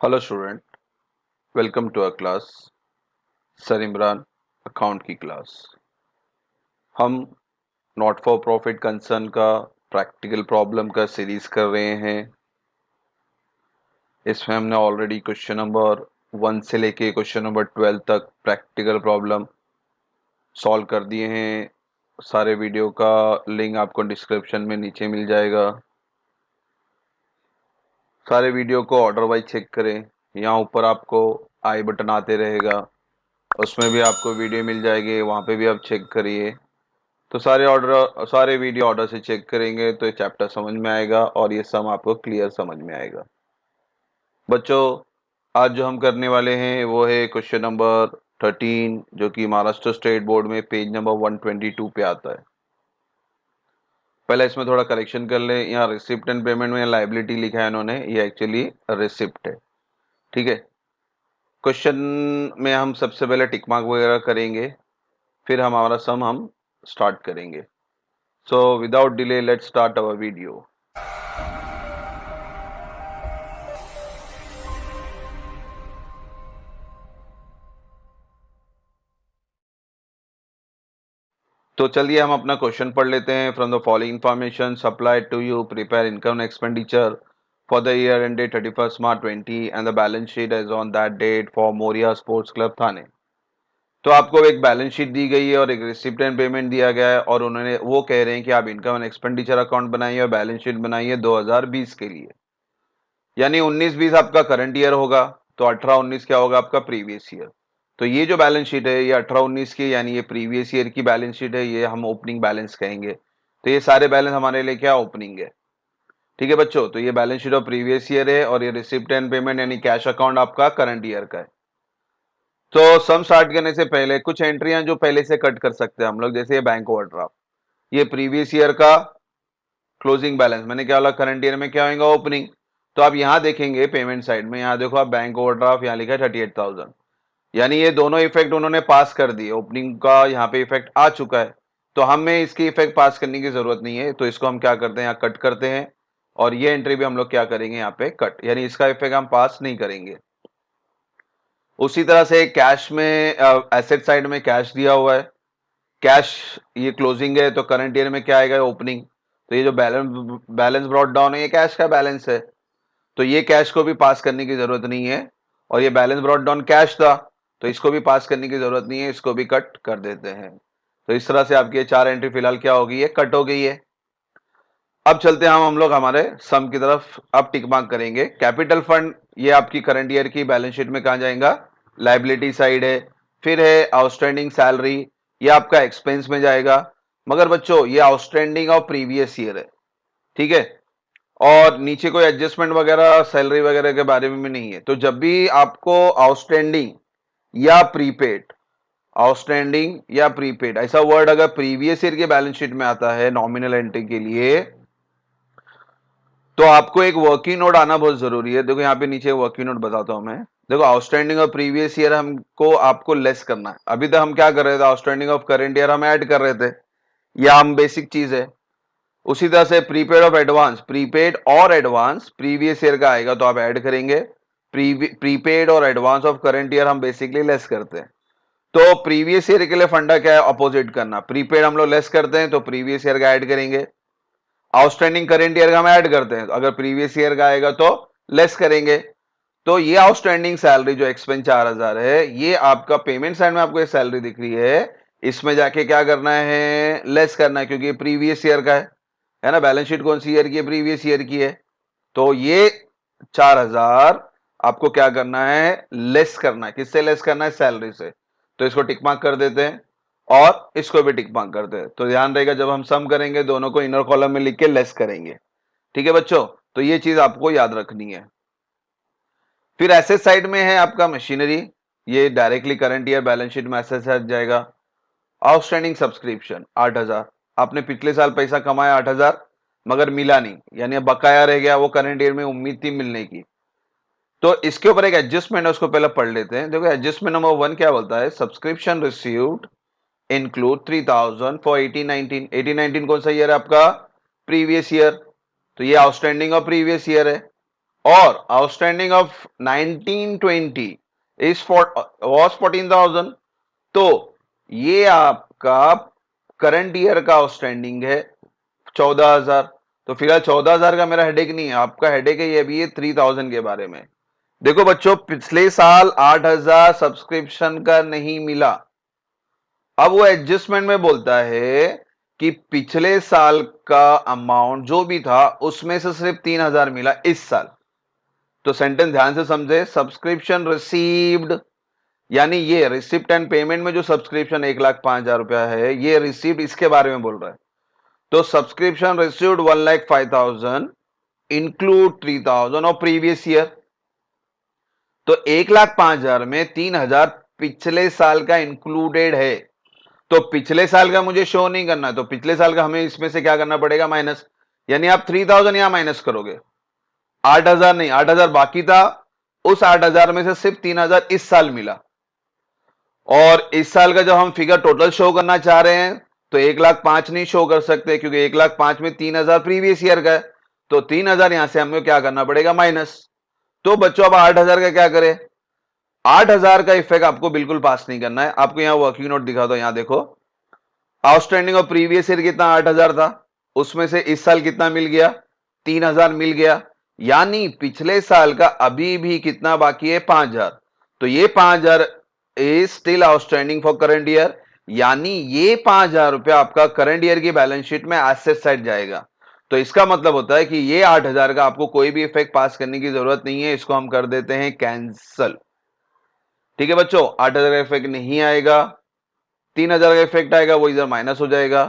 Hello student, welcome to our class. Sir Imran, account की class. हम not for profit concern का practical problem का series कर रहे हैं। इसमें हमने ऑलरेडी क्वेश्चन नंबर 1 से लेके क्वेश्चन नंबर 12 तक प्रैक्टिकल प्रॉब्लम सॉल्व कर दिए हैं। सारे वीडियो का लिंक आपको डिस्क्रिप्शन में नीचे मिल जाएगा। सारे वीडियो को ऑर्डर वाइज चेक करें। यहाँ ऊपर आपको आई बटन आते रहेगा, उसमें भी आपको वीडियो मिल जाएगी, वहाँ पे भी आप चेक करिए। तो सारे वीडियो ऑर्डर से चेक करेंगे तो ये चैप्टर समझ में आएगा और ये सम आपको क्लियर समझ में आएगा। बच्चों, आज जो हम करने वाले हैं वो है क्वेश्चन नंबर 13, जो कि महाराष्ट्र स्टेट बोर्ड में पेज नंबर 122 पे आता है। पहले इसमें थोड़ा करेक्शन कर ले। यहाँ रिसिप्ट एंड पेमेंट में लाइबिलिटी लिखा है इन्होंने, ये एक्चुअली रिसिप्ट है। ठीक है। क्वेश्चन में हम सबसे पहले टिक मार्क वगैरह करेंगे, फिर हमारा सम हम स्टार्ट करेंगे। So without delay, let's start our video. तो चलिए हम अपना क्वेश्चन पढ़ लेते हैं। From the following information supplied to you, prepare income expenditure for the year ended 31 March 20 and the balance sheet as on that date for Moriya sports club Thane. तो आपको एक बैलेंस शीट दी गई है और एक रिसिप्ट एंड पेमेंट दिया गया है, और उन्होंने वो कह रहे हैं कि आप इनकम एंड एक्सपेंडिचर अकाउंट बनाइए और बैलेंस शीट बनाइए 2020 के लिए। यानी 19-20 आपका करंट ईयर होगा, तो 18-19 क्या होगा आपका प्रीवियस ईयर। तो ये जो बैलेंस शीट है ये 18-19 की, यानी ये प्रीवियस ईयर की बैलेंस शीट है, ये हम ओपनिंग बैलेंस कहेंगे। तो ये सारे बैलेंस हमारे लिए क्या ओपनिंग है। ठीक है बच्चों, तो ये balance sheet of previous year है और ये रिसिप्ट एंड पेमेंट यानी कैश अकाउंट आपका करंट ईयर का है। तो सम स्टार्ट करने से पहले कुछ एंट्रियां जो पहले से कट कर सकते हैं हम लोग, जैसे ये बैंक ओवरड्राफ्ट, ये प्रीवियस ईयर का क्लोजिंग बैलेंस, मैंने क्या बोला करंट ईयर में क्या होगा ओपनिंग। तो आप यहां देखेंगे पेमेंट साइड में, यहां देखो आप बैंक ओवरड्राफ्ट, यहां लिखा है 38,000, यानी ये दोनों इफेक्ट उन्होंने पास कर दिए। ओपनिंग का यहाँ पे इफेक्ट आ चुका है, तो हमें इसकी इफेक्ट पास करने की जरूरत नहीं है। तो इसको हम क्या करते हैं, यहाँ कट करते हैं, और ये एंट्री भी हम लोग क्या करेंगे यहाँ पे कट, यानी इसका इफेक्ट हम पास नहीं करेंगे। उसी तरह से कैश में, एसेट साइड में कैश दिया हुआ है, कैश ये क्लोजिंग है, तो करंट ईयर में क्या आएगा ओपनिंग। तो ये जो बैलेंस बैलेंस ब्रॉट डाउन है ये कैश का बैलेंस है, तो ये कैश को भी पास करने की जरूरत नहीं है। और ये बैलेंस ब्रॉट डाउन कैश था, तो इसको भी पास करने की जरूरत नहीं है, इसको भी कट कर देते हैं। तो इस तरह से आपकी ये चार एंट्री फिलहाल क्या हो गई है, कट हो गई है। अब चलते हैं हम लोग हमारे सम की तरफ। अब टिक मार्क करेंगे। कैपिटल फंड ये आपकी करंट ईयर की बैलेंस शीट में कहा जाएगा, लाइबिलिटी साइड है। फिर है आउटस्टैंडिंग सैलरी, ये आपका एक्सपेंस में जाएगा। मगर बच्चों ये आउटस्टैंडिंग ऑफ प्रीवियस ईयर है, ठीक है, और नीचे कोई एडजस्टमेंट वगैरह सैलरी वगैरह के बारे में भी नहीं है। तो जब भी आपको आउटस्टैंडिंग या प्रीपेड, आउटस्टैंडिंग या प्रीपेड ऐसा वर्ड अगर प्रीवियस ईयर के बैलेंस शीट में आता है नॉमिनल एंट्री के लिए, तो आपको एक वर्किंग नोट आना बहुत जरूरी है। देखो यहाँ पे नीचे वर्किंग नोट बताता हूं मैं। देखो आउटस्टैंडिंग ऑफ प्रीवियस ईयर हमको आपको लेस करना है। अभी तक हम क्या कर रहे थे, आउटस्टैंडिंग ऑफ करंट ईयर हम ऐड कर रहे थे, या हम बेसिक चीज है। उसी तरह से प्रीपेड ऑफ एडवांस, प्रीपेड और एडवांस प्रीवियस ईयर का आएगा तो आप ऐड करेंगे। प्रीपेड और एडवांस ऑफ करंट ईयर हम बेसिकली लेस करते हैं। तो प्रीवियस ईयर के लिए फंडा क्या है, अपोजिट करना। प्रीपेड हम लोग लेस करते हैं तो प्रीवियस ईयर का ऐड करेंगे। आउटस्टैंडिंग करंट ईयर का हम ऐड करते हैं, तो अगर प्रीवियस ईयर का आएगा तो लेस करेंगे। तो ये आउटस्टैंडिंग सैलरी जो एक्सपेंस 4,000 है, ये आपका पेमेंट साइड में आपको ये सैलरी दिख रही है, इसमें जाके क्या करना है, लेस करना है, क्योंकि प्रीवियस ईयर का है ना। बैलेंस शीट कौन सी ईयर की है, प्रीवियस ईयर की है। तो ये 4,000 आपको क्या करना है, लेस करना है। किससे लेस करना है, सैलरी से। तो इसको टिक मार्क कर देते हैं और इसको भी टिक मार्क कर देते। तो ध्यान रहेगा जब हम सम करेंगे दोनों को इनर कॉलम में लिख के लेस करेंगे। ठीक है बच्चों, तो ये चीज आपको याद रखनी है। फिर एसेट साइड में है आपका मशीनरी, ये directly current year balance sheet में एसेट साइड जाएगा। आउटस्टैंडिंग सब्सक्रिप्शन 8,000, आपने पिछले साल पैसा कमाया 8,000 मगर मिला नहीं, यानी बकाया रह गया, वो करंट ईयर में उम्मीद थी मिलने की। तो इसके ऊपर एक एडजस्टमेंट है, उसको पहले पढ़ लेते हैं। देखो एडजस्टमेंट नंबर 1 क्या बोलता है, सब्सक्रिप्शन रिसीव्ड इंक्लूड 3,000 फॉर 18-19। 18-19 कौन सा ईयर है आपका, प्रीवियस ईयर। तो ये आउटस्टैंडिंग और प्रीवियस ईयर है। और आउटस्टैंडिंग ऑफ 1920 इज वॉज 14,000। तो ये आपका करंट ईयर का आउटस्टैंडिंग है 14,000। तो फिलहाल 14,000 का मेरा हेडेक नहीं है, आपका हेडेक है ये अभी ये 3,000 के बारे में। देखो बच्चों, पिछले साल 8,000 सब्सक्रिप्शन का नहीं मिला। अब वो एडजस्टमेंट में बोलता है कि पिछले साल का अमाउंट जो भी था उसमें से सिर्फ 3,000 मिला इस साल। तो सेंटेंस ध्यान से समझे, सब्सक्रिप्शन रिसीव्ड, यानी ये रिसिप्ट एंड पेमेंट में जो सब्सक्रिप्शन 1,05,000 रुपया है, ये रिसीव्ड इसके बारे में बोल रहा है। तो सब्सक्रिप्शन रिसीव्ड 1,05,000 इंक्लूड 3,000 और प्रीवियस ईयर। तो 1,05,000 में 3,000 पिछले साल का इंक्लूडेड है। तो पिछले साल का मुझे शो नहीं करना है, तो पिछले साल का हमें इसमें से क्या करना पड़ेगा, माइनस। यानी आप 3,000 यहां माइनस करोगे, 8,000 नहीं, 8,000 बाकी था, उस 8,000 में से सिर्फ 3,000 इस साल मिला। और इस साल का जब हम फिगर टोटल शो करना चाह रहे हैं तो 1,05,000 नहीं शो कर सकते, क्योंकि 1,05,000 में 3,000 प्रीवियस ईयर का है। तो 3,000 यहां से हमें क्या करना पड़ेगा, माइनस। तो बच्चों अब 8,000 का क्या करें, 8,000 का इफेक्ट आपको बिल्कुल पास नहीं करना है। आपको यहां वर्किंग नोट दिखा दो, यहां देखो, आउटस्टैंडिंग ऑफ प्रीवियस ईयर कितना 8,000 था, उसमें से इस साल कितना मिल गया, 3,000 मिल गया। यानी पिछले साल का अभी भी कितना बाकी है, 5,000। तो ये 5,000 is still outstanding for current year. यानी ये 5,000 रुपया आपका करंट ईयर की बैलेंस शीट में एसेट साइड जाएगा। तो इसका मतलब होता है कि ये 8,000 का आपको कोई भी इफेक्ट पास करने की जरूरत नहीं है, इसको हम कर देते हैं कैंसल। ठीक है बच्चों, 8,000 का इफेक्ट नहीं आएगा, 3,000 का इफेक्ट आएगा, वो इधर माइनस हो जाएगा।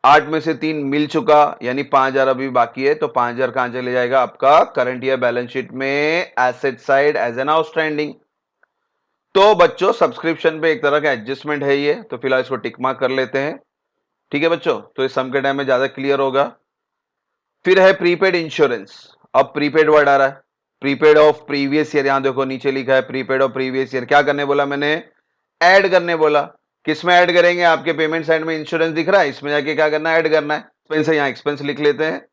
8 में से 3 मिल चुका, यानी 5,000 अभी बाकी है, तो 5,000 कहां चले जाएगा, आपका करंट ईयर बैलेंस शीट में asset side as an outstanding. तो बच्चों सब्सक्रिप्शन पे एक तरह का एडजस्टमेंट है ये, तो फिलहाल इसको टिक मार्क कर लेते हैं। ठीक है बच्चों, तो इस सम के टाइम में ज्यादा क्लियर होगा। फिर है प्रीपेड इंश्योरेंस। अब प्रीपेड वर्ड आ रहा है, प्रीपेड ऑफ प्रीवियस ईयर, यहां देखो नीचे लिखा है प्रीपेड ऑफ प्रीवियस ईयर। क्या करने बोला मैंने, ऐड करने बोला। किस में ऐड करेंगे, आपके पेमेंट साइड में इंश्योरेंस दिख रहा है, इसमें जाके क्या करना है, ऐड करना है। एक्सपेंस है, यहाँ एक्सपेंस लिख लेते हैं,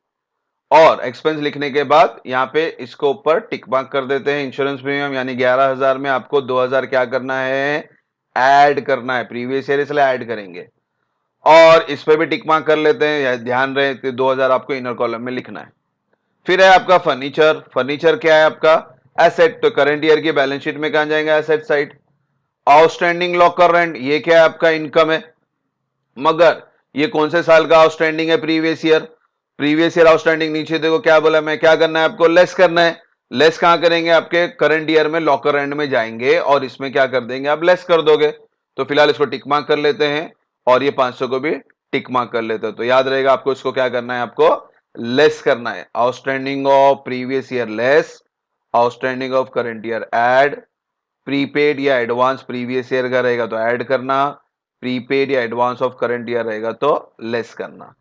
और एक्सपेंस लिखने के बाद यहाँ पे इसको ऊपर टिक मार्क कर देते हैं। इंश्योरेंस प्रीमियम यानी 11,000 में आपको 2,000 क्या करना है, ऐड करना है, प्रीवियस ईयर इसलिए ऐड करेंगे। और इस पे भी टिक मार्क कर लेते हैं, ध्यान रहे कि 2,000 आपको इनर कॉलम में लिखना है। फिर है आपका फर्नीचर। फर्नीचर क्या है आपका, एसेट। तो करंट ईयर की बैलेंस शीट में कहां जाएंगे, asset side. Outstanding locker rent, ये क्या है आपका, इनकम है। मगर ये कौन से साल का आउटस्टैंडिंग है, previous year. Previous year outstanding नीचे देखो क्या बोला मैं, क्या करना है आपको, लेस करना है। लेस कहां करेंगे, आपके करंट ईयर में लॉकर रेंट में जाएंगे और इसमें क्या कर देंगे, आप लेस कर दोगे। तो फिलहाल इसको टिक मार्क कर लेते हैं और ये 500 को भी टिक मार्क कर लेते हैं। तो याद रहेगा आपको इसको क्या करना है, आपको लेस करना है। Outstanding of previous year less, outstanding of current year add, prepaid या एडवांस प्रीवियस ईयर का रहेगा तो ऐड करना, प्रीपेड या एडवांस ऑफ करंट ईयर रहेगा तो लेस करना।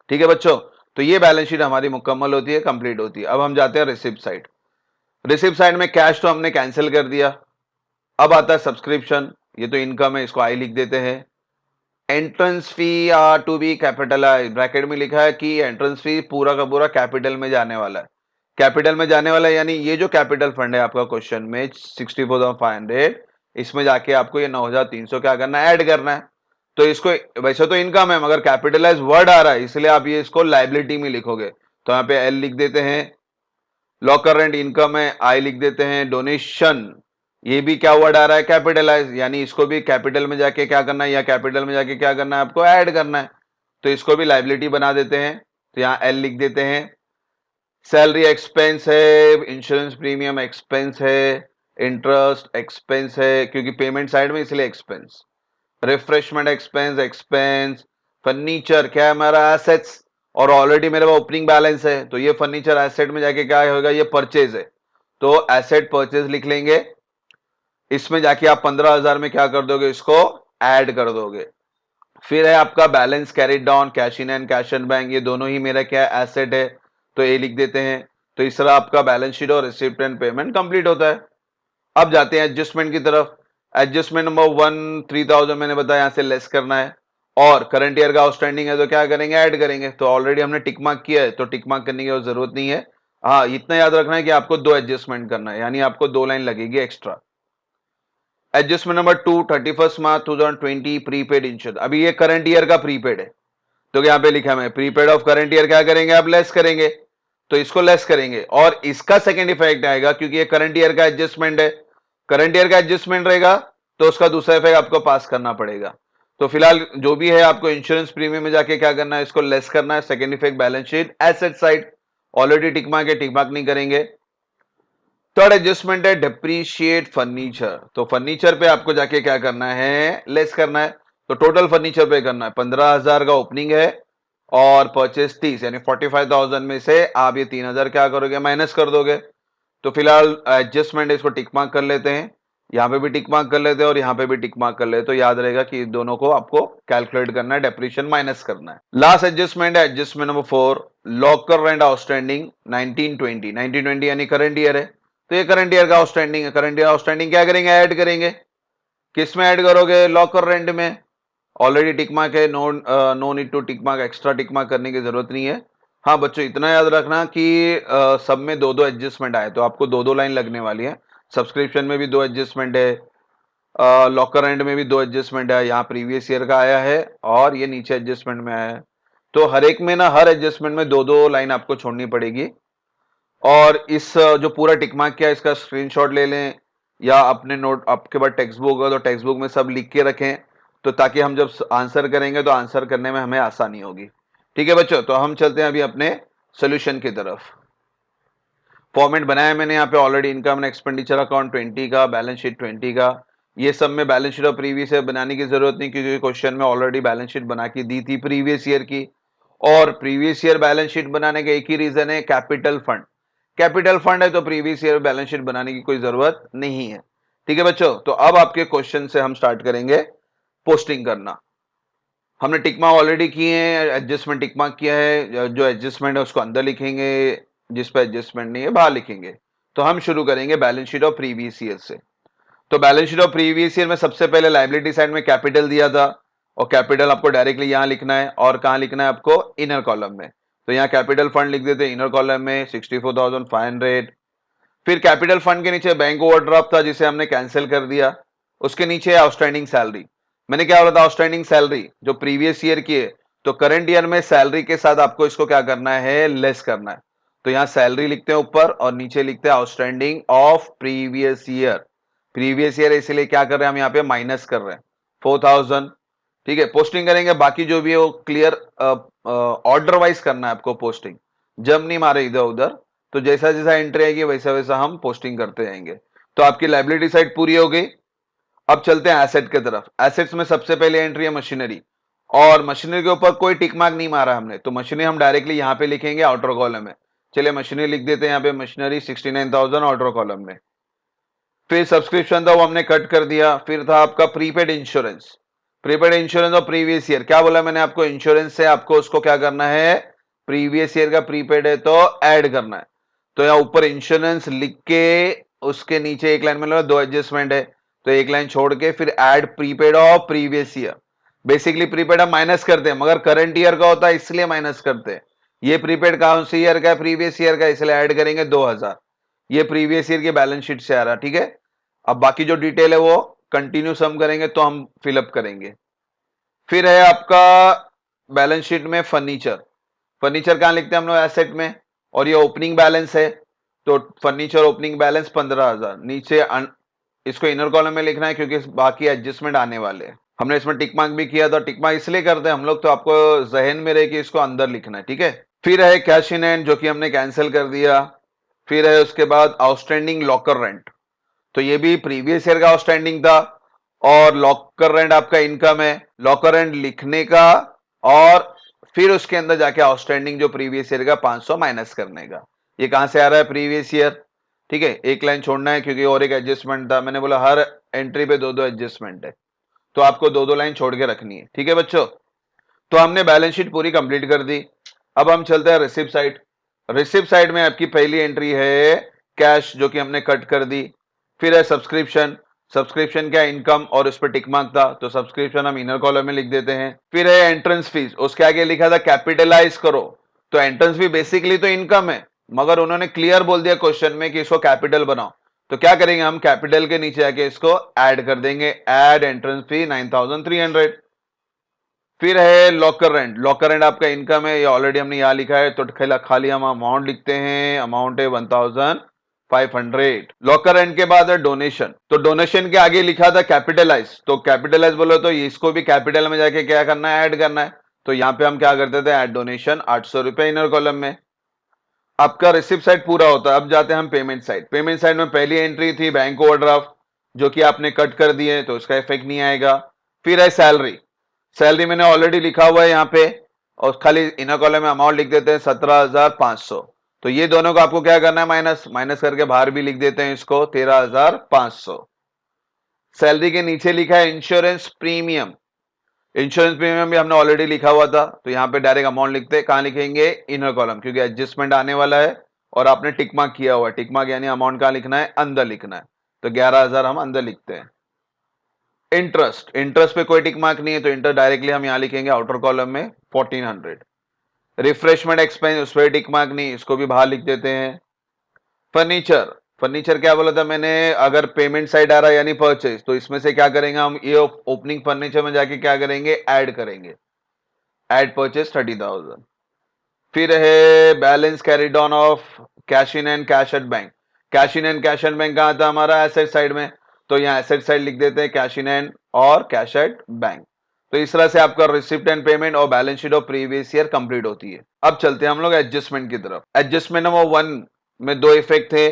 ठीक है बच्चों, तो ये बैलेंस शीट हमारी मुकम्मल होती है, कंप्लीट होती है। अब हम जाते हैं रिसिप्ट साइड। रिसिप्ट साइड में कैश तो हमने कैंसिल कर दिया। अब आता है सब्सक्रिप्शन, ये तो इनकम है, इसको आई लिख देते हैं। Entrance fee are to be capitalize, bracket में लिखा है कि एंट्रेंस फी पूरा का पूरा कैपिटल में जाने वाला है। कैपिटल में जाने वाला है, यानी ये जो कैपिटल फंड है आपका क्वेश्चन में 64,500, इसमें जाके आपको ये 9,300 क्या करना है, ऐड करना है। तो इसको वैसे तो इनकम है मगर कैपिटलाइज वर्ड आ रहा है, इसलिए आप ये इसको लाइबिलिटी में लिखोगे। तो यहाँ पे एल लिख देते हैं। लॉकर रेंट इनकम है, आई लिख देते हैं। डोनेशन, ये भी क्या वर्ड आ रहा है, कैपिटलाइज, यानी इसको भी कैपिटल में जाके क्या करना है, या कैपिटल में जाके क्या करना है, आपको ऐड करना है। तो इसको भी लाइबिलिटी बना देते हैं, तो यहाँ एल लिख देते हैं। सैलरी एक्सपेंस है, इंश्योरेंस प्रीमियम एक्सपेंस है, इंटरेस्ट एक्सपेंस है क्योंकि पेमेंट साइड में इसलिए expense. Refreshment expense expense. Furniture क्या है हमारा, एसेट्स, और ऑलरेडी मेरे पास ओपनिंग बैलेंस है, तो ये फर्नीचर एसेट में जाके क्या होगा, ये परचेज है, तो एसेट परचेज लिख लेंगे। इसमें जाके आप 15,000 में क्या कर दोगे, इसको ऐड कर दोगे। फिर है आपका balance carried down, cash in and cash and bank, ये दोनों ही मेरा क्या है, एसेट है, तो ये लिख देते हैं। तो इस तरह आपका बैलेंस शीट और रिसिप्ट एंड पेमेंट कंप्लीट होता है। अब जाते हैं एडजस्टमेंट की तरफ। एडजस्टमेंट नंबर 1 3,000 मैंने बताया, यहां से लेस करना है, और करंट ईयर का आउटस्टैंडिंग है तो क्या करेंगे, ऐड करेंगे। तो ऑलरेडी हमने टिक मार्क किया है, तो टिक मार्क करने की जरूरत नहीं है, हाँ, इतना याद रखना है कि आपको दो एडजस्टमेंट करना है, यानी आपको दो लाइन लगेगी एक्स्ट्रा। एडजस्टमेंट नंबर 2, 31 मार्च 2020 प्रीपेड इंश्योरेंस। अभी ये करंट ईयर का प्रीपेड है, तो यहाँ पे लिखा है प्रीपेड ऑफ करंट ईयर, क्या करेंगे आप, लेस करेंगे। तो इसको लेस करेंगे और इसका सेकंड इफेक्ट आएगा, क्योंकि ये करंट ईयर का एडजस्टमेंट है, करंट ईयर का एडजस्टमेंट रहेगा तो उसका दूसरा इफेक्ट आपको पास करना पड़ेगा। तो फिलहाल जो भी है आपको इंश्योरेंस प्रीमियम में जाके क्या करना है, इसको लेस करना है। Second effect balance sheet asset side, already tick mark है, टिक मार्क नहीं करेंगे। थर्ड एडजस्टमेंट है डिप्रीशिएट फर्नीचर। तो फर्नीचर पे आपको जाके क्या करना है, लेस करना है। तो टोटल फर्नीचर पे करना है 15,000 का ओपनिंग है और परचेस 30, यानी 45,000 में से आप ये 3,000 क्या करोगे, माइनस कर दोगे। तो फिलहाल एडजस्टमेंट इसको टिक मार्क कर लेते हैं, यहाँ पे भी टिक मार्क कर लेते हैं और यहाँ पे भी टिक मार्क कर लेते हैं। तो याद रहेगा कि दोनों को आपको कैलकुलेट करना है, डेप्रिशिएशन माइनस करना है। लास्ट एडजस्टमेंट है adjustment number 4, locker rent outstanding 1920 यानी करंट ईयर है। तो ये करंट ईयर का आउटस्टैंडिंग है, करंट ईयर आउटस्टैंडिंग क्या करेंगे, ऐड करेंगे। किस में ऐड करोगे, लॉकर रेंट में। ऑलरेडी टिक मार्क है, no need to tick mark, extra tick mark करने की जरूरत नहीं है। हाँ बच्चों, इतना याद रखना कि सब में दो दो एडजस्टमेंट आए, तो आपको दो दो लाइन लगने वाली है। सब्सक्रिप्शन में भी दो एडजस्टमेंट है, लॉकर एंड में भी दो एडजस्टमेंट है, यहाँ प्रीवियस ईयर का आया है और ये नीचे एडजस्टमेंट में आया है। तो हर एक में ना, हर एडजस्टमेंट में दो दो लाइन आपको छोड़नी पड़ेगी। और इस जो पूरा टिक मार्क किया इसका स्क्रीनशॉट ले लें, या अपने नोट, आपके पास टेक्स्ट बुक होगा तो टेक्स्ट बुक में सब लिख के रखें, तो ताकि हम जब आंसर करेंगे तो आंसर करने में हमें आसानी होगी। ठीक है बच्चों, तो हम चलते हैं अभी अपने सोल्यूशन की तरफ। फॉर्मेट बनाया मैंने यहाँ पे already, income and expenditure account 20 का, बैलेंस शीट 20 का। ये सब में बैलेंस शीट और प्रीवियस ईयर बनाने की जरूरत नहीं, क्योंकि क्वेश्चन में ऑलरेडी बैलेंस शीट बना के दी थी प्रीवियस ईयर की। और प्रीवियस ईयर बैलेंस शीट बनाने का एक ही रीजन है, कैपिटल फंड। कैपिटल फंड है तो प्रीवियस ईयर बैलेंस शीट बनाने की कोई जरूरत नहीं है। ठीक है बच्चों, तो अब आपके क्वेश्चन से हम स्टार्ट करेंगे पोस्टिंग करना। हमने टिक मार्क ऑलरेडी किए हैं, एडजस्टमेंट टिक मार्क किया है, जो एडजस्टमेंट है उसको अंदर लिखेंगे, जिस पे एडजस्टमेंट नहीं है बाहर लिखेंगे। तो हम शुरू करेंगे balance sheet of previous year से। तो balance sheet of previous year में सबसे पहले लायबिलिटी साइड में कैपिटल दिया था, और कैपिटल आपको डायरेक्टली यहां लिखना है, और कहां लिखना है आपको, इनर कॉलम में। तो यहाँ कैपिटल फंड लिख देते हैं इनर कॉलम में 64,500। फिर कैपिटल फंड के नीचे बैंक ओवरड्राफ्ट था जिसे हमने कैंसिल कर दिया, उसके नीचे आउटस्टैंडिंग सैलरी। मैंने क्या बोला था, आउटस्टैंडिंग सैलरी जो प्रीवियस ईयर की है, तो करंट ईयर में सैलरी के साथ आपको इसको क्या करना है, लेस करना है। तो यहाँ सैलरी लिखते हैं ऊपर और नीचे लिखते हैं outstanding of previous year. Previous year इसलिए क्या कर रहे हैं हम यहाँ पे, माइनस कर रहे हैं 4,000। ठीक है, पोस्टिंग करेंगे, बाकी जो भी है वो क्लियर ऑर्डर वाइज करना है आपको पोस्टिंग, जब नहीं मारे इधर उधर। तो जैसा जैसा एंट्री आएगी वैसा वैसा हम पोस्टिंग करते जाएंगे। तो आपकी लाइबिलिटी साइड पूरी हो गई। अब चलते हैं एसेट की तरफ। एसेट्स में सबसे पहले एंट्री है मशीनरी, और मशीनरी के ऊपर कोई टिक मार्क नहीं मारा हमने, तो मशीनरी हम डायरेक्टली यहाँ पे लिखेंगे आउटर कॉलम में। चलिए मशीनरी लिख देते हैं यहाँ पे, मशीनरी 69,000 आउटर कॉलम में। फिर सब्सक्रिप्शन था वो हमने कट कर दिया। फिर था आपका प्रीपेड इंश्योरेंस, प्रीपेड इंश्योरेंस और प्रीवियस ईयर। क्या बोला मैंने आपको, इंश्योरेंस से आपको उसको क्या करना है, प्रीवियस ईयर का प्रीपेड है तो ऐड करना है। तो यहाँ ऊपर इंश्योरेंस लिख के उसके नीचे एक लाइन में लगा, दो एडजस्टमेंट है तो एक लाइन छोड़ के फिर add prepaid of previous year. Basically prepaid हम माइनस करते हैं, मगर करंट ईयर का होता है इसलिए माइनस करते हैं। ये प्रीपेड कौन सी ईयर का है, प्रीवियस ईयर का, इसलिए ऐड करेंगे 2,000। ये प्रीवियस ईयर की बैलेंस शीट से आ रहा, ठीक है। अब बाकी जो डिटेल है वो कंटिन्यू सम करेंगे तो हम फिलअप करेंगे। फिर है आपका बैलेंस शीट में फर्नीचर। फर्नीचर कहां लिखते हैं हम लोग, एसेट में, और ये ओपनिंग बैलेंस है। तो फर्नीचर ओपनिंग बैलेंस 15,000, नीचे इसको इनर कॉलम में लिखना है क्योंकि बाकी एडजस्टमेंट आने वाले हैं। हमने इसमें टिक मार्क भी किया था, टिक मार्क इसलिए करते हैं हम लोग, तो आपको जहन में रहे कि इसको अंदर लिखना है, ठीक है। फिर है कैश इन हैंड जो कि हमने कैंसिल कर दिया। फिर है उसके बाद आउटस्टैंडिंग लॉकर रेंट, तो ये भी प्रीवियस ईयर का आउटस्टैंडिंग था, और लॉकर रेंट आपका इनकम है, लॉकर रेंट लिखने का, और फिर उसके अंदर जाके आउटस्टैंडिंग जो प्रीवियस ईयर का 500 माइनस करने का। ये कहां से आ रहा है, प्रीवियस ईयर, ठीक है। एक लाइन छोड़ना है क्योंकि और एक एडजस्टमेंट था, मैंने बोला हर एंट्री पे दो दो एडजस्टमेंट है, तो आपको दो दो लाइन छोड़ के रखनी है, ठीक है बच्चों। तो हमने बैलेंस शीट पूरी कंप्लीट कर दी। अब हम चलते हैं रिसिप्ट साइड। रिसिप्ट साइड में आपकी पहली एंट्री है कैश, जो कि हमने कट कर दी। फिर है सब्सक्रिप्शन, सब्सक्रिप्शन क्या, इनकम, और उस पर टिक मार्क था तो सब्सक्रिप्शन हम इनर कॉलम में लिख देते हैं। फिर है एंट्रेंस फीस, उसके आगे लिखा था कैपिटलाइज करो, तो एंट्रेंस फी बेसिकली तो इनकम है, मगर उन्होंने क्लियर बोल दिया क्वेश्चन में कि इसको कैपिटल बनाओ, तो क्या करेंगे हम, कैपिटल के नीचे आके इसको ऐड कर देंगे, ऐड एंट्रेंस फी 9300। फिर है लॉकर रेंट, लॉकर रेंट आपका इनकम है, ये ऑलरेडी हमने यहां लिखा है, तो खाली हम अमाउंट लिखते हैं, अमाउंट है 1500। लॉकर रेंट के बाद है डोनेशन, तो डोनेशन के आगे लिखा था कैपिटलाइज, तो कैपिटलाइज बोलो तो इसको भी कैपिटल में जाके क्या करना है, ऐड करना है। तो यहां पे हम क्या करते थे, ऐड डोनेशन 800 रुपए इनर कॉलम में। आपका रिसिप्ट साइड पूरा होता है। अब जाते हैं हम पेमेंट साइड। पेमेंट साइड में पहली एंट्री थी बैंक ओवरड्राफ्ट, जो कि आपने कट कर दिए, तो इसका इफेक्ट नहीं आएगा। फिर है सैलरी, सैलरी मैंने ऑलरेडी लिखा हुआ है यहाँ पे, और खाली इनर कॉलम में अमाउंट लिख देते हैं 17,500। तो ये दोनों को आपको क्या करना है, माइनस, माइनस करके बाहर भी लिख देते हैं इसको 13,500। सैलरी के नीचे लिखा है इंश्योरेंस प्रीमियम, इंश्योरेंस प्रीमियम भी हमने ऑलरेडी लिखा हुआ था, तो यहाँ पे डायरेक्ट अमाउंट लिखते हैं, कहां लिखेंगे, इनर कॉलम, क्योंकि एडजस्टमेंट आने वाला है और आपने टिक मार्क किया हुआ है। टिक मार्क यानी अमाउंट कहां लिखना है, अंदर लिखना है, तो 11,000 हम अंदर लिखते हैं। इंटरेस्ट, इंटरेस्ट पे कोई टिक मार्क नहीं है, तो इंटर डायरेक्टली हम यहां लिखेंगे आउटर कॉलम में 1400। रिफ्रेशमेंट एक्सपेंस, उस पर टिक मार्क नहीं, इसको भी बाहर लिख देते हैं। फर्नीचर, फर्नीचर क्या बोला था मैंने, अगर पेमेंट साइड आ रहा है यानी परचेज, तो इसमें से क्या करेंगे हम, ये ओपनिंग फर्नीचर में जाके क्या करेंगे, ऐड करेंगे, ऐड परचेज 30,000। फिर है balance carried on off cash in and cash at bank. Cash in and cash at bank कहां था हमारा, एसेट साइड में, तो यहाँ एसेट साइड लिख देते हैं कैश इन एंड और कैश एट बैंक। तो इस तरह से आपका रिसिप्ट एंड पेमेंट और balance sheet of previous year complete होती है। अब चलते हैं हम लोग एडजस्टमेंट की तरफ। एडजस्टमेंट नंबर 1 में दो इफेक्ट थे,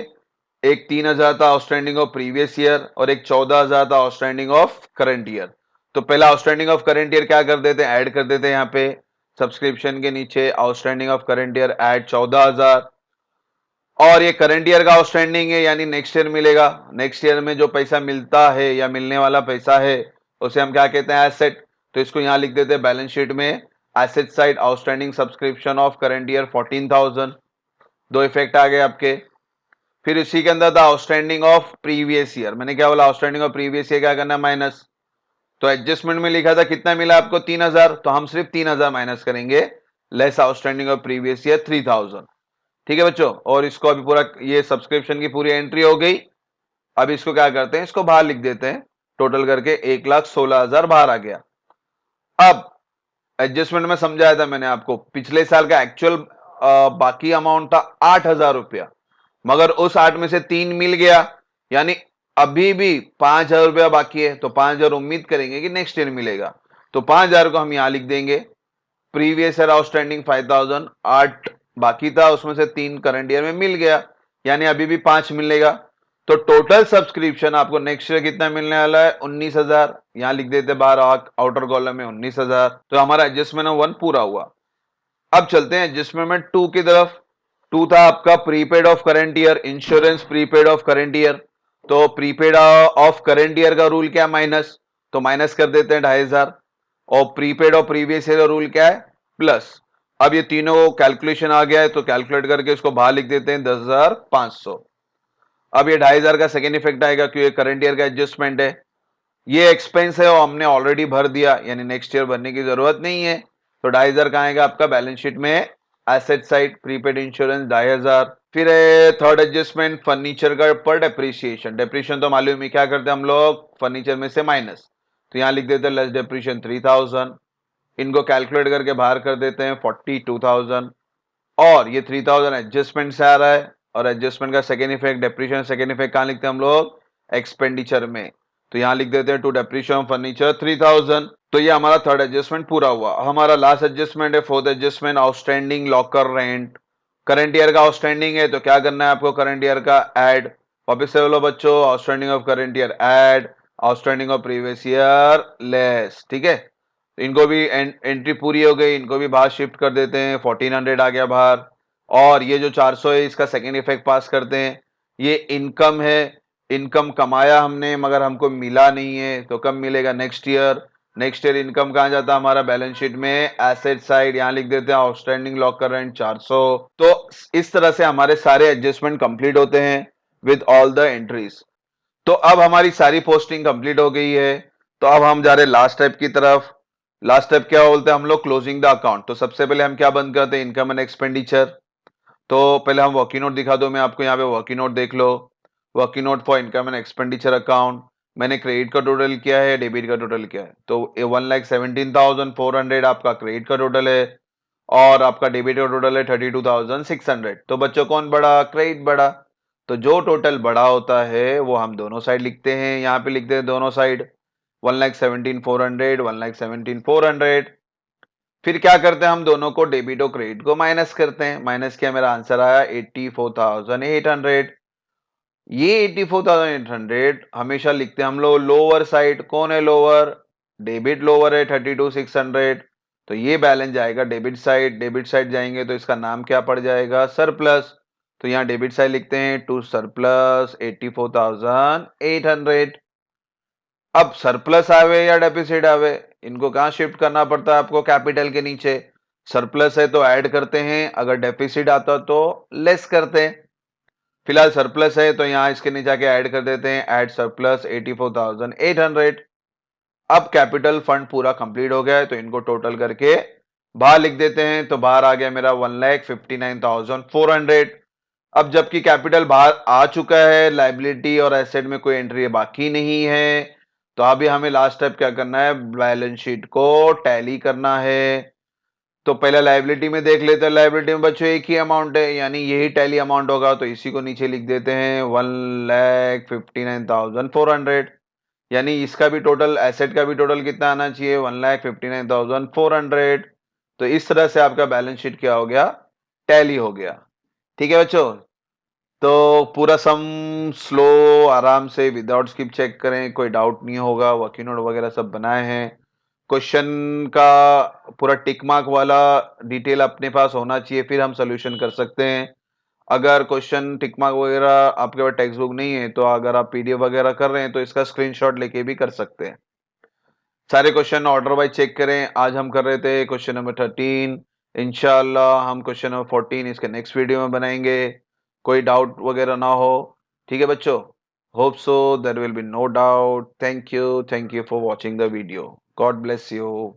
एक 3,000 था आउटस्टैंडिंग ऑफ प्रीवियस ईयर और एक 14,000 था आउटस्टैंडिंग ऑफ करंट ईयर। तो पहला आउटस्टैंडिंग ऑफ करंट ईयर क्या कर देते हैं, ऐड कर देते हैं यहाँ पे सब्सक्रिप्शन के नीचे, outstanding of current year add 14,000। और ये करंट ईयर का आउटस्टैंडिंग है, यानी नेक्स्ट ईयर मिलेगा, नेक्स्ट ईयर में जो पैसा मिलता है या मिलने वाला पैसा है उसे हम क्या कहते हैं, एसेट। तो इसको यहां लिख देते हैं बैलेंस शीट में, asset side outstanding subscription of current year 14,000। दो इफेक्ट आ गए आपके। फिर इसी के अंदर था आउटस्टैंडिंग ऑफ प्रीवियस ईयर, मैंने क्या बोला, आउटस्टैंडिंग ऑफ प्रीवियस ईयर क्या करना है, माइनस। तो एडजस्टमेंट में लिखा था कितना मिला आपको, 3,000, तो हम सिर्फ 3,000 माइनस करेंगे, less outstanding of previous year 3,000। ठीक है बच्चों, और इसको अभी पूरा ये सब्सक्रिप्शन की पूरी एंट्री हो गई। अब इसको क्या करते हैं, इसको बाहर लिख देते हैं, टोटल करके 1,16,000 बाहर आ गया। अब एडजस्टमेंट में समझाया था मैंने आपको, पिछले साल का एक्चुअल बाकी अमाउंट था 8,000 रुपया, मगर उस 8 में से 3 मिल गया, यानी अभी भी 5,000 रुपया बाकी है, तो 5,000 उम्मीद करेंगे कि नेक्स्ट ईयर मिलेगा, तो 5,000 को हम यहां लिख देंगे। प्रीवियस ईयर आउटस्टैंडिंग 5,000, 8 बाकी था, उसमें से 3 करंट ईयर में मिल गया, यानी अभी भी 5 मिलेगा। तो टोटल सब्सक्रिप्शन आपको नेक्स्ट ईयर कितना मिलने वाला है, 19,000, यहां लिख देते बाहर आउटर कॉलम में 19,000। तो हमारा एडजस्टमेंट 1 पूरा हुआ। अब चलते हैं एडजस्टमेंट में 2 की तरफ। 2 था आपका prepaid of current year, insurance prepaid of current year. तो प्रीपेड ऑफ करंट ईयर का रूल क्या, माइनस, तो माइनस कर देते हैं 2,500। और प्रीपेड ऑफ प्रीवियस ईयर का रूल क्या है, प्लस। अब ये तीनों कैलकुलेशन आ गया है, तो कैलकुलेट करके इसको बाहर लिख देते हैं 10,500। अब ये 2,500 का सेकेंड इफेक्ट आएगा, क्योंकि करंट ईयर का एडजस्टमेंट है, ये एक्सपेंस है और हमने ऑलरेडी भर दिया, यानी नेक्स्ट ईयर भरने की जरूरत नहीं है। तो 2,500 का आएगा आपका बैलेंस शीट में, एसेट साइड प्रीपेड इंश्योरेंस 2,500। फिर थर्ड एडजस्टमेंट फर्नीचर का पर डेप्रिसिएशन, डेप्रिसिएशन तो मालूम है क्या करते हैं हम लोग, फर्नीचर में से माइनस, तो यहां लिख देते हैं लेस डेप्रिसिएशन 3,000। इनको कैलकुलेट करके बाहर कर देते हैं 42,000। और ये 3,000 एडजस्टमेंट से आ रहा है, और एडजस्टमेंट का second effect depreciation, second effect कहां लिखते हैं हम लोग, एक्सपेंडिचर में, तो यहां लिख देते हैं टू डेप्रिसिएशन फर्नीचर 3,000। तो ये हमारा थर्ड एडजस्टमेंट पूरा हुआ। हमारा लास्ट एडजस्टमेंट है fourth adjustment, outstanding locker rent. Current year का आउटस्टैंडिंग है, तो क्या करना है आपको, करंट ईयर का ऐड, वापिस से बोलो बच्चों, outstanding of current year add, outstanding of previous year less. ठीक है, इनको भी एंट्री पूरी हो गई, इनको भी बाहर शिफ्ट कर देते हैं, 1400 आ गया बाहर। और ये जो 400 है इसका सेकेंड इफेक्ट पास करते हैं, ये इनकम है, इनकम कमाया हमने मगर हमको मिला नहीं है, तो कब मिलेगा, next year. Next year income कहां जाता है हमारा, बैलेंस शीट में एसेट साइड, यहां लिख देते हैं आउटस्टैंडिंग लॉकर रेंट 400। तो इस तरह से हमारे सारे एडजस्टमेंट कंप्लीट होते हैं विद ऑल द एंट्रीज। तो अब हमारी सारी पोस्टिंग कंप्लीट हो गई है, तो अब हम जा रहे हैं लास्ट स्टेप की तरफ। लास्ट स्टेप क्या बोलते हैं हम लोग, क्लोजिंग द अकाउंट। तो सबसे पहले हम क्या बंद करते हैं, इनकम एंड एक्सपेंडिचर। तो पहले हम वर्किंग नोट दिखा दो, मैं आपको यहाँ पे वर्किंग नोट देख लो। Working note for income and expenditure account, मैंने क्रेडिट का टोटल किया है, डेबिट का टोटल किया है। तो 1,17,400 आपका क्रेडिट का टोटल है और आपका डेबिट का टोटल है 32,600। तो बच्चों कौन बड़ा? क्रेडिट बड़ा। तो जो टोटल बड़ा होता है वो हम दोनों साइड लिखते हैं, यहाँ पे लिखते हैं दोनों साइड 1,17,400, 1,17,400। फिर क्या करते हैं, हम दोनों को डेबिट और क्रेडिट को माइनस करते हैं। माइनस किया, मेरा आंसर आया 84,800। ये 84,800 हमेशा लिखते हैं हम लोग लोअर साइड। कौन है लोअर? डेबिट लोअर है 32,600। तो ये बैलेंस जाएगा डेबिट साइड। डेबिट साइड जाएंगे तो इसका नाम क्या पड़ जाएगा? सरप्लस। तो यहाँ डेबिट साइड लिखते हैं टू सरप्लस 84,800। अब सरप्लस आवे या डेफिसिट आवे, इनको कहां शिफ्ट करना पड़ता है आपको? कैपिटल के नीचे। सरप्लस है तो ऐड करते हैं, अगर डेफिसिट आता तो लेस करते हैं। फिलहाल सरप्लस है तो यहां इसके नीचे आके ऐड कर देते हैं, ऐड सरप्लस 84,800। अब कैपिटल फंड पूरा कंप्लीट हो गया है तो इनको टोटल करके बाहर लिख देते हैं। तो बाहर आ गया मेरा 1,59,400। अब जबकि कैपिटल बाहर आ चुका है, लाइबिलिटी और एसेट में कोई एंट्री बाकी नहीं है, तो अभी हमें लास्ट स्टेप क्या करना है? बैलेंस शीट को टैली करना है। तो पहले लाइबिलिटी में देख लेते हैं। लाइबिलिटी में बच्चों एक ही अमाउंट है, यानी यही टैली अमाउंट होगा, तो इसी को नीचे लिख देते हैं 1,59,400। यानी इसका भी टोटल, एसेट का भी टोटल कितना आना चाहिए? 1,59,400। तो इस तरह से आपका बैलेंस शीट क्या हो गया? टैली हो गया। ठीक है बच्चों, तो पूरा सम स्लो, आराम से विदाउट स्किप चेक करें, कोई डाउट नहीं होगा। वर्किंग नोट वगैरह सब बनाए हैं। क्वेश्चन का पूरा टिक मार्क वाला डिटेल अपने पास होना चाहिए, फिर हम सोल्यूशन कर सकते हैं। अगर क्वेश्चन टिक मार्क वगैरह आपके पास टेक्स्ट बुक नहीं है, तो अगर आप पीडीएफ वगैरह कर रहे हैं तो इसका स्क्रीनशॉट लेके भी कर सकते हैं। सारे क्वेश्चन ऑर्डर वाइज चेक करें। आज हम कर रहे थे क्वेश्चन नंबर 13। इंशाल्लाह हम क्वेश्चन नंबर 14 इसके नेक्स्ट वीडियो में बनाएंगे। कोई डाउट वगैरह ना हो। ठीक है बच्चों, hope so there will be no doubt. Thank you for watching the video. God bless you.